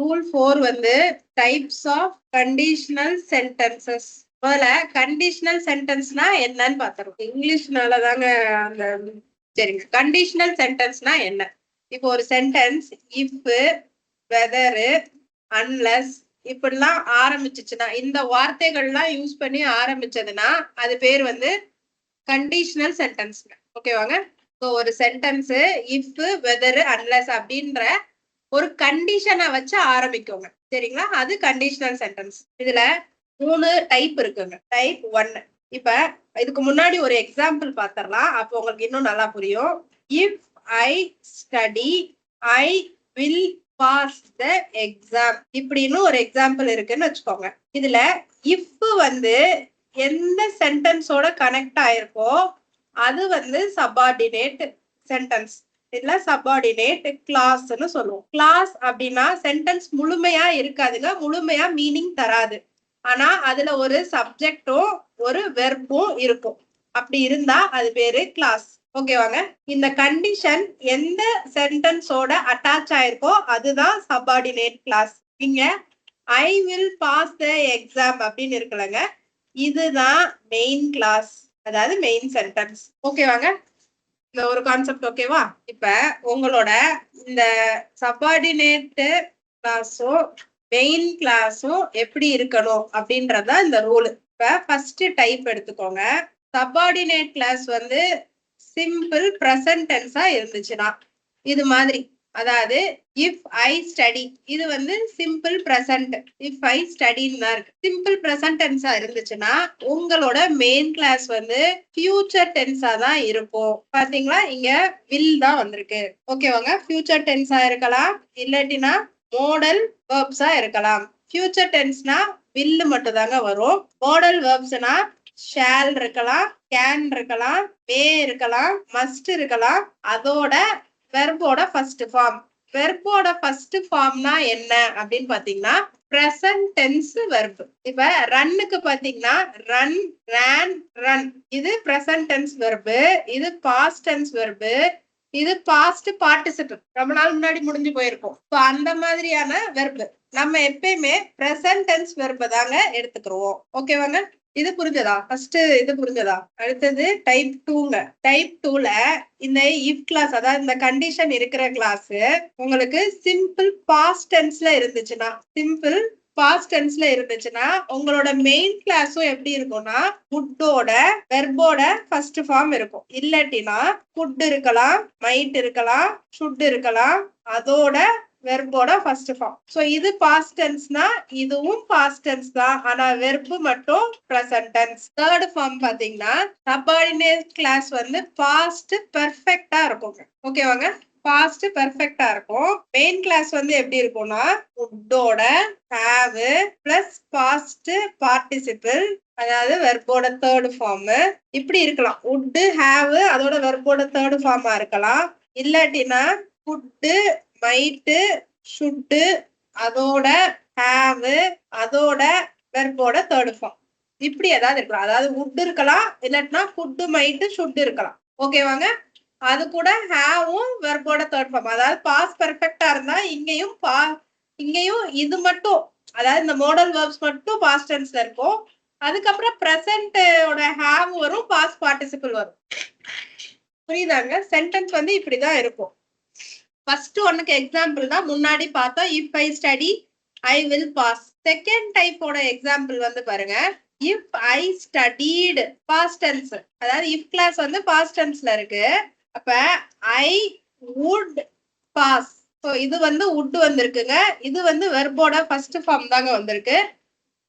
Rule 4 வந்து types of conditional sentences. முதல்ல conditional சென்டென்ஸ்னா என்னன்னு பாத்துருவோம். இங்கிலீஷ்னால தாங்க அந்த சரிங்க. கண்டிஷனல் சென்டென்ஸ்னா என்ன? இப்போ ஒரு சென்டென்ஸ் இஃப், வெதர், அன்லெஸ் இப்படிலாம் ஆரம்பிச்சுச்சுன்னா, இந்த வார்த்தைகள்லாம் யூஸ் பண்ணி ஆரம்பிச்சதுன்னா அது பேர் வந்து கண்டிஷனல் சென்டென்ஸ். ஓகேவாங்க? ஸோ ஒரு சென்டென்ஸ் இஃப், வெதர், அன்லெஸ் அப்படின்ற ஒரு கண்டிஷனை வச்சு ஆரம்பிக்கோங்க. சரிங்களா? அது கண்டிஷனல் சென்டென்ஸ். இதுல 3 டைப் இருக்குங்க. டைப் 1. இப்ப இதுக்கு முன்னாடி ஒரு எக்ஸாம்பிள் பாத்திரலாம். அப்போ உங்களுக்கு இன்னும் நல்லா புரியும். If I study I will pass the exam இப்படின்னு ஒரு எக்ஸாம்பிள் இருக்குன்னு வச்சுக்கோங்க. இதுல இஃப் வந்து எந்த சென்டென்ஸோட கனெக்ட் ஆயிருக்கோ அது வந்து சபார்டினேட் சென்டென்ஸ். இதுல சபார்டினேட் கிளாஸ்ன்னு சொல்லுவோம். கிளாஸ் அப்படின்னா சென்டென்ஸ் முழுமையா இருக்காதுங்க, முழுமையா மீனிங் தராது. ஆனா அதுல ஒரு சப்ஜெக்டும் ஒரு வெர்பும் இருக்கும். அப்படி இருந்தா அது பேரு கிளாஸ். ஓகேவாங்க? இந்த கண்டிஷன் எந்த சென்டென்ஸோட அட்டாச் ஆயிருக்கோ அதுதான் சபார்டினேட் கிளாஸ். இங்க I will pass the exam அப்படின்னு இருக்குல்லங்க, இதுதான் மெயின் கிளாஸ், அதாவது மெயின் சென்டென்ஸ். ஓகேவாங்க? இந்த ஒரு கான்செப்ட் ஓகேவா? இப்ப உங்களோட இந்த சபார்டினேட் கிளாஸும் மெயின் கிளாஸும் எப்படி இருக்கணும் அப்படின்றத இந்த ரூல். இப்ப ஃபர்ஸ்ட் டைப் எடுத்துக்கோங்க. சபார்டினேட் கிளாஸ் வந்து சிம்பிள் பிரசன்ட் டென்ஸா இருந்துச்சுன்னா இது மாதிரி, அதாவது இஃப் ஐ ஸ்டடி இது வந்து சிம்பிள் பிரசன்ட். இஃப் ஐ ஸ்டடின்னு தான் இருக்கு. சிம்பிள் பிரசன்ட் டென்ஸா இருந்துச்சுன்னா உங்களோட மெயின் கிளாஸ் வந்து ஃபியூச்சர் டென்ஸா தான் இருக்கும். பாத்தீங்களா? இங்க வில் தான் வந்திருக்கு. ஓகேவாங்க? ஃபியூச்சர் டென்ஸா இருக்கலாம், இல்லாட்டினா மோடல் வெர்ப்ஸா இருக்கலாம். ஃபியூச்சர் டென்ஸ்னா வில் மட்டும் தாங்க வரும். மோடல் வெர்ப்ஸ்னா ஷால் இருக்கலாம், கேன் இருக்கலாம், மே இருக்கலாம், மஸ்ட் இருக்கலாம். அதோட வெர்போட ஃபர்ஸ்ட் ஃபார்ம். வெர்போட ஃபர்ஸ்ட் ஃபார்ம்னா என்ன அப்படின்னு பாத்தீங்கன்னா பிரசன்ட் டென்ஸ் வெர்ப். இப்ப ரன்னுக்கு பாத்தீங்கன்னா ரன், ran, ரன். இது பிரசன்ட் டென்ஸ் வெர்ப், இது பாஸ்ட் டென்ஸ் வெர்ப், இது பாஸ்ட் பார்ட்டிசிபிள், ரொம்ப நாள் முன்னாடி முடிஞ்சு போயிருக்கும். அந்த மாதிரியான வெர்ப் நம்ம எப்பயுமே பிரசன்ட் டென்ஸ் வெர்ப் தாங்க எடுத்துக்கிறோம். ஓகேவாங்க? இது புரிஞ்சதா? ஃபர்ஸ்ட் இது புரிஞ்சதா? அடுத்தது டைப் 2ங்க. டைப் 2ல இந்த இஃப் கிளாஸ், அதாவது இந்த கண்டிஷன் இருக்கிற கிளாஸ் உங்களுக்கு சிம்பிள் பாஸ்ட் டென்ஸ்ல இருந்துச்சுன்னா, சிம்பிள் பாஸ்ட் டென்ஸ்ல இருந்துச்சுன்னா உங்களோட மெயின் கிளாஸும் எப்படி இருக்கும்னா வுட்டோட வெர்போட ஃபர்ஸ்ட் ஃபார்ம் இருக்கும். இல்லாட்டினா குட் இருக்கலாம், மைட் இருக்கலாம், ஷுட் இருக்கலாம், அதோட வெர்போட ஃபர்ஸ்ட் ஃபார்ம். சோ இது பாஸ்ட் டென்ஸ்னா இதுவும் பாஸ்ட் டென்ஸ் தான், ஆனா வெர்ப் மட்டும் பிரசன்ட் டென்ஸ். தேர்ட் ஃபார்ம் பாத்தீங்கன்னா சபார்டினேட் கிளாஸ் வந்து பாஸ்ட் பெர்ஃபெக்ட்டா இருக்குங்க. ஓகேவாங்க? பாஸ்ட் பெர்ஃபெக்ட்டா இருக்கும். மெயின் கிளாஸ் வந்து எப்படி இருக்கும்னா வுட்டோட ஹேவ் பிளஸ் பாஸ்ட் பார்ட்டிசிபிள், அதாவது வெர்போட தேர்ட் ஃபார்ம் இப்படி இருக்கலாம். வுட், ஹேவ் அதோட வெர்போட தேர்ட் ஃபார்மா இருக்கலாம். இல்லாட்டினா குட், மைட், ஷுட் அதோட ஹேவ் அதோட வெர்போட தேர்ட் ஃபார்ம் இப்படி ஏதாவது இருக்கலாம். அதாவது வுட் இருக்கலாம், இல்லாட்டினா குட், மைட், ஷுட் இருக்கலாம். ஓகேவாங்க? அது கூட ஹேவும் வெர்போட தேர்ட் ஃபார்ம், அதாவது பாஸ் பெர்ஃபெக்ட்டா இருந்தா இங்கேயும் இது மட்டும், அதாவது இந்த மோடல் வெர்ப்ஸ் மட்டும் பாஸ்ட் டென்ஸ்ல இருக்கும். அதுக்கப்புறம் பிரசன்ட்டோட ஹேவ் வரும், பாஸ்ட் பார்ட்டிசிபிள் வரும். புரியுதாங்க? சென்டென்ஸ் வந்து இப்படிதான் இருக்கும். ஃபர்ஸ்ட் ஒன்னுக்கு எக்ஸாம்பிள் தான் முன்னாடி பார்த்தோம். If I study I will pass. Second டைப்போட எக்ஸாம்பிள் வந்து பாருங்க. If I studied past tense, அதாவது இஃப் கிளாஸ் வந்து பாஸ்ட் டென்ஸ்ல இருக்கு. அப்ப ஐ வுட் பாஸ். ஸோ இது வந்து வுட் வந்திருக்குங்க, இது வந்து வெர்போட ஃபர்ஸ்ட் ஃபார்ம் தாங்க வந்திருக்கு,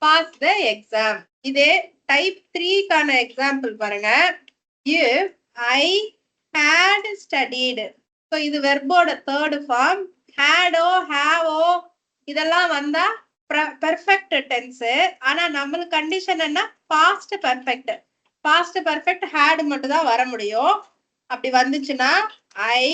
பாஸ் த எக்ஸாம். இதே டைப் 3க்கான எக்ஸாம்பிள் பாருங்க. If I had studied. So இது வெர்போட தேர்ட் ஃபார்ம். ஹேடோ ஹேவோ இதெல்லாம் வந்தா பெர்ஃபெக்ட் டென்ஸ். ஆனா நம்மளுக்கு கண்டிஷன் என்ன? Past perfect. Past perfect had மட்டும் தான் வர முடியும். அப்படி வந்துச்சுன்னா ஐ,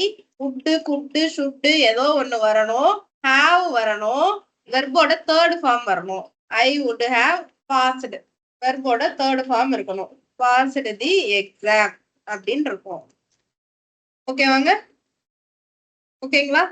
வுட், குட், ஷுட் ஏதோ ஒண்ணு வரணும், ஹேவ் வரணும், வெர்போட தேர்ட் ஃபார்ம் வரணும். ஐ வுட் ஹேவ் பாஸ்டு, வெர்போட தேர்ட் ஃபார்ம் இருக்கணும். பாஸ்டு தி எக்ஸாம் அப்படின்னு இருக்கும். ஓகேவாங்க? ஓகேங்களா?